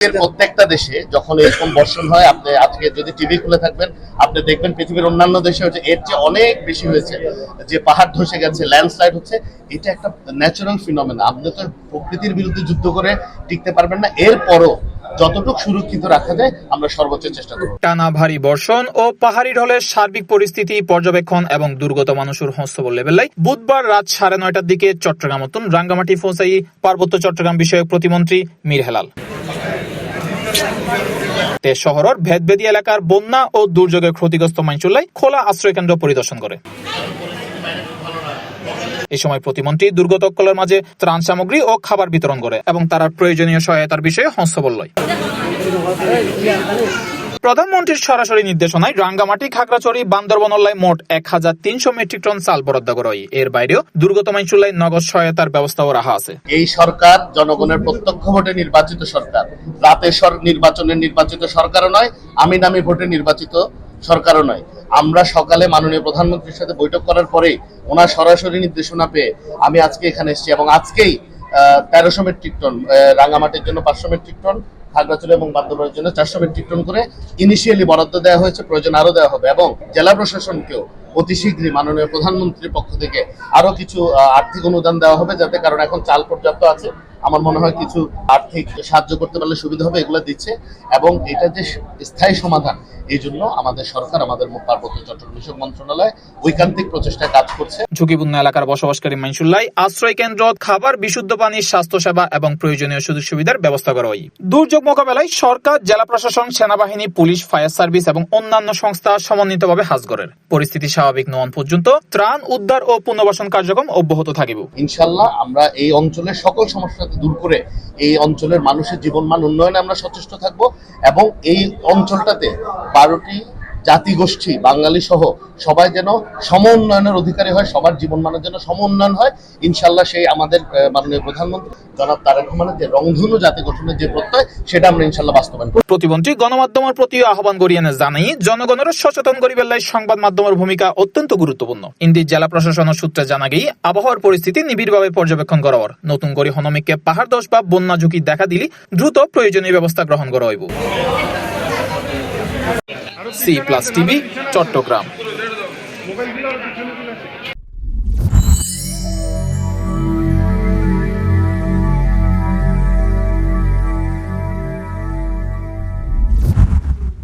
প্রত্যেকটা দেশে যখন এরকম বর্ষণ হয়, আপনি আজকে যদি টিভি খুলে থাকবেন আপনি দেখবেন পৃথিবীর অন্যান্য দেশে হচ্ছে এর চেয়ে অনেক বেশি হয়েছে, যে পাহাড় ধসে গেছে, ল্যান্ডস্লাইড হচ্ছে। এটা একটা ন্যাচারাল ফিনোমেনা। আপনি তো প্রকৃতির বিরুদ্ধে যুদ্ধ করে টিকতে পারবেন না, এরপরও যতটুকু সুরক্ষিত রাখা যায় আমরা সর্বোচ্চ চেষ্টা করব। টানা ভারী বর্ষণ ও পাহাড়ি ঢলের সার্বিক পরিস্থিতি পর্যবেক্ষণ এবং দুর্গত মানুষের হস্তবল লেভেলাই বুধবার রাত 9:30টার দিকে চট্টগ্রাম মতন রাঙ্গামাটি ফৌসাই পার্বত্য চট্টগ্রাম বিষয়ক প্রতিমন্ত্রী মীর হেলাল তে শহরের ভেদভেদী এলাকার বন্যা ও দুর্যোগে ক্ষতিগ্রস্ত মাইনচুল্লাই খোলা আশ্রয় কেন্দ্র পরিদর্শন করে। এই সময় প্রতিমন্ত্রী দুর্গতকলের মাঝে ত্রাণ সামগ্রী ও খাবার বিতরণ করে এবং তারা প্রয়োজনীয় সহায়তার বিষয়ে হস্তবল লয়। প্রধানমন্ত্রীর সরাসরি নির্দেশনায় রাঙ্গামাটি, খাগড়াছড়ি, বান্দরবনল্লায় মোট 1300 মেট্রিক টন চাল বরাদ্দ করা হয়। এর বাইরেও দুর্গত মাইনচুল্লায় নগদ সহায়তার ব্যবস্থাও রাখা আছে। এই সরকার জনগণের প্রত্যক্ষ ভোটে নির্বাচিত সরকার, রাতের নির্বাচনের নির্বাচিত সরকারও নয়, আমি নামি ভোটে নির্বাচিত সরকারও নয়। আমরা সকালে মাননীয় প্রধানমন্ত্রীর সাথে বৈঠক করার পরেই ওনার সরাসরি নির্দেশনা পেয়ে আমি আজকে এখানে এসেছি এবং আজকেই 1300 মেট্রিক টন, রাঙ্গামাটির জন্য 500 মেট্রিক টন, খাগড়াছড়ি এবং বান্দরবানের জন্য 400 মেট্রিক টন করে ইনিশিয়ালি বরাদ্দ দেওয়া হয়েছে। প্রয়োজন আরো দেওয়া হবে এবং জেলা প্রশাসনকেও অতি শীঘ্রই মাননীয় প্রধানমন্ত্রীর পক্ষ থেকে আরো কিছু আর্থিক অনুদান দেওয়া হবে, যাতে, কারণ এখন চাল পর্যাপ্ত আছে, আমার মনে হয় কিছু আর্থিক সাহায্য করতে পারলে সুবিধা হবে, এগুলো দিচ্ছে। এবং এটা যে স্থায়ী সমাধান, এই জন্য আমাদের সরকার, আমাদের পার্বত্য চট্টগ্রাম বিষয়ক মন্ত্রণালয় ঐকান্তিক প্রচেষ্টায় কাজ করছে। ঝুঁকিপূর্ণ এলাকার বসবাসকারী মাইনচুল্লায় আশ্রয় কেন্দ্র, খাবার, বিশুদ্ধ পানি, স্বাস্থ্যসেবা এবং প্রয়োজনীয় সুযোগ সুবিধার ব্যবস্থা করা হয়। দুর্যোগ মোকাবেলায় সরকার, জেলা প্রশাসন, সেনাবাহিনী, পুলিশ, ফায়ার সার্ভিস এবং অন্যান্য সংস্থা সমন্বিতভাবে কাজ করে। পরিস্থিতি স্বাভাবিক নন পর্যন্ত ত্রাণ, উদ্ধার ও পুনর্বাসন কার্যক্রম অব্যাহত থাকিবে। ইনশাআল্লাহ আমরা এই অঞ্চলের সকল সমস্যা দূর করে এই অঞ্চলের মানুষের জীবনমান উন্নয়নে আমরা সচেষ্ট থাকব এবং এই অঞ্চলটাতে 12টি জাতিগোষ্ঠী, বাঙালি সহ সবাই যেন সম উন্নয়নের অধিকারী হয়, সবার জীবনমানের জন্য সম উন্নয়ন হয়। ইনশাআল্লাহ সেই আমাদের মাননীয় প্রধানমন্ত্রী জনাব তারেক রহমানের যে রংধনু জাতি গঠনের যে প্রত্যয়, সেটা আমরা ইনশাআল্লাহ বাস্তবায়ন করব। প্রতিমন্ত্রী গণমাধ্যমের প্রতি আহ্বান করিয়ে জানাই জনগণের সচেতন করিবার লাই সংবাদ মাধ্যমের ভূমিকা অত্যন্ত গুরুত্বপূর্ণ। ইন্দি জেলা প্রশাসনের সূত্রে জানা গিয়ে আবহাওয়ার পরিস্থিতি নিবিড়ভাবে পর্যবেক্ষণ করার নতুন করে হনমিককে পাহাড় ধস বা বন্যা ঝুঁকি দেখা দিলে দ্রুত প্রয়োজনীয় ব্যবস্থা গ্রহণ করা হইব। C+ TV, Chittagong.